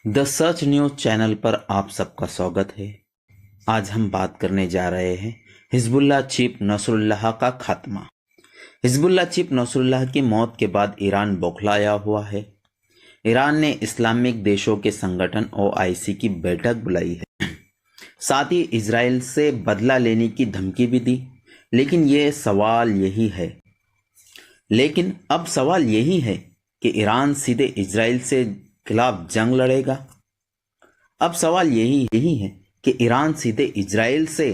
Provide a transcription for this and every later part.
The such news channel पर आप सबका स्वागत है। आज हम बात करने जा रहे हैं हिजबुल्लाह चीफ नसरुल्लाह का खात्मा। हिजबुल्लाह चीफ नसरुल्लाह की मौत के बाद ईरान बौखलाया हुआ है। ईरान ने इस्लामिक देशों के संगठन ओआईसी की बैठक बुलाई है। साथ ही इजराइल से बदला लेने की धमकी भी दी। लेकिन अब सवाल यही है कि ईरान सीधे इजराइल से खिलाफ जंग लड़ेगा। अब सवाल यही है कि ईरान सीधे इजराइल से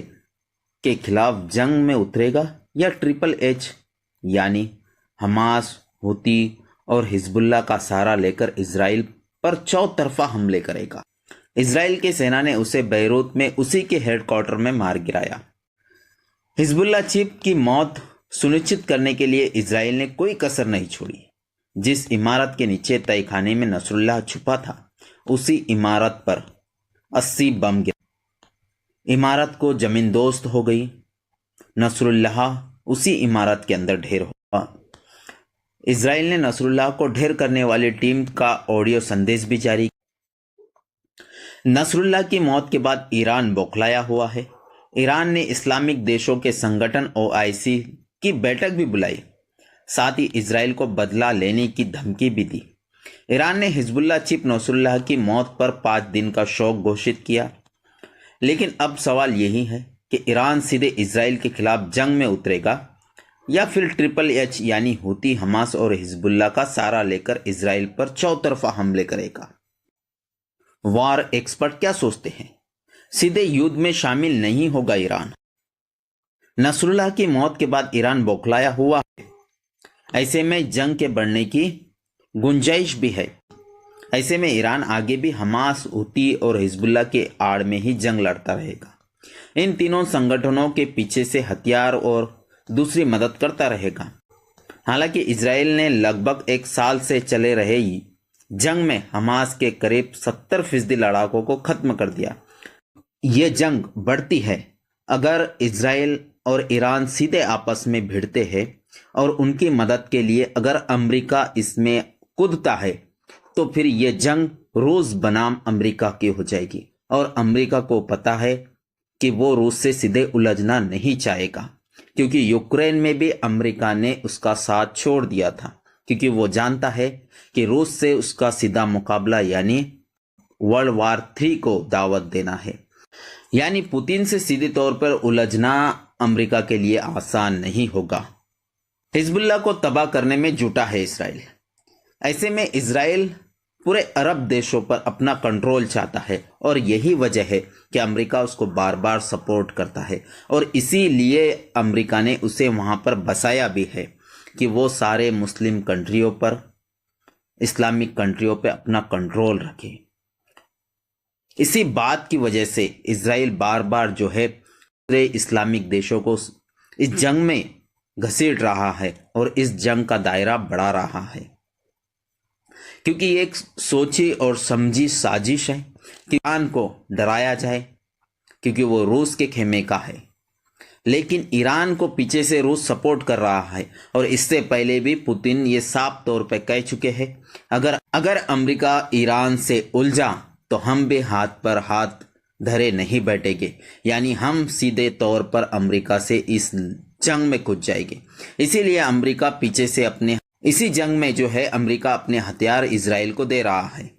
के खिलाफ जंग में उतरेगा या ट्रिपल एच यानी हमास, हुती और हिजबुल्लाह का सहारा लेकर इजराइल पर चौतरफा हमले करेगा। इजराइल की सेना ने उसे बैरूत में उसी के हेडक्वार्टर में मार गिराया। हिजबुल्लाह चीफ की मौत सुनिश्चित करने के लिए इजराइल ने कोई कसर नहीं छोड़ी। जिस इमारत के नीचे तहखाने में नसरुल्लाह छुपा था, उसी इमारत पर 80 बम गिरे। इमारत को जमींदोस्त हो गई। नसरुल्लाह उसी इमारत के अंदर ढेर हुआ। इजराइल ने नसरुल्लाह को ढेर करने वाली टीम का ऑडियो संदेश भी जारी किया। नसरुल्लाह की मौत के बाद ईरान बौखलाया हुआ है। ईरान ने इस्लामिक देशों के संगठन ओआईसी की बैठक भी बुलाई। साथ ही इजराइल को बदला लेने की धमकी भी दी। ईरान ने हिजबुल्लाह चीफ नसरुल्लाह की मौत पर 5 दिन का शोक घोषित किया। लेकिन अब सवाल यही है कि ईरान सीधे इजराइल के खिलाफ जंग में उतरेगा या फिर ट्रिपल एच यानी हुती, हमास और हिजबुल्लाह का सहारा लेकर इजराइल पर चौतरफा हमले करेगा। वार एक्सपर्ट क्या सोचते हैं? सीधे युद्ध में शामिल नहीं होगा ईरान। नसरुल्लाह की मौत के बाद ईरान बौखलाया हुआ है। ऐसे में जंग के बढ़ने की गुंजाइश भी है। ऐसे में ईरान आगे भी हमास, हुती और हिजबुल्लाह के आड़ में ही जंग लड़ता रहेगा। इन तीनों संगठनों के पीछे से हथियार और दूसरी मदद करता रहेगा। हालांकि इजराइल ने लगभग 1 साल से चले रहे जंग में हमास के करीब 70% लड़ाकों को खत्म कर दिया। ये जंग बढ़ती है अगर इजराइल और ईरान सीधे आपस में भिड़ते हैं और उनकी मदद के लिए अगर अमेरिका इसमें कूदता है तो फिर यह जंग रूस बनाम अमेरिका की हो जाएगी। और अमेरिका को पता है कि वो रूस से सीधे उलझना नहीं चाहेगा, क्योंकि यूक्रेन में भी अमेरिका ने उसका साथ छोड़ दिया था, क्योंकि वो जानता है कि रूस से उसका सीधा मुकाबला यानी वर्ल्ड वार 3 को दावत देना है। यानी पुतिन से सीधे तौर पर उलझना अमेरिका के लिए आसान नहीं होगा। हिजबुल्लाह को तबाह करने में जुटा है इजराइल। ऐसे में इजराइल पूरे अरब देशों पर अपना कंट्रोल चाहता है और यही वजह है कि अमेरिका उसको बार बार सपोर्ट करता है। और इसीलिए अमेरिका ने उसे वहां पर बसाया भी है कि वो सारे मुस्लिम कंट्रियों पर, इस्लामिक कंट्रियों पर अपना कंट्रोल रखे। इसी बात की वजह से इजराइल बार बार जो है पूरे इस्लामिक देशों को इस जंग में घसीट रहा है और इस जंग का दायरा बढ़ा रहा है, क्योंकि ये एक सोची और समझी साजिश है कि ईरान को डराया जाए, क्योंकि वो रूस के खेमे का है। लेकिन ईरान को पीछे से रूस सपोर्ट कर रहा है और इससे पहले भी पुतिन ये साफ तौर पे कह चुके हैं, अगर अमेरिका ईरान से उलझा तो हम भी हाथ पर हाथ धरे नहीं बैठेंगे। यानी हम सीधे तौर पर अमेरिका से इस जंग में कूद जाएंगे। इसीलिए अमेरिका पीछे से इसी जंग में जो है अमेरिका अपने हथियार इजराइल को दे रहा है।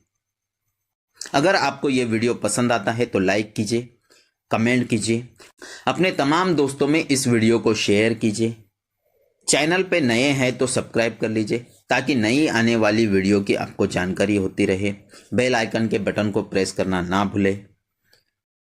अगर आपको ये वीडियो पसंद आता है तो लाइक कीजिए, कमेंट कीजिए, अपने तमाम दोस्तों में इस वीडियो को शेयर कीजिए। चैनल पे नए हैं तो सब्सक्राइब कर लीजिए ताकि नई आने वाली वीडियो की आपको जानकारी होती रहे। बेल आइकन के बटन को प्रेस करना ना भूलें।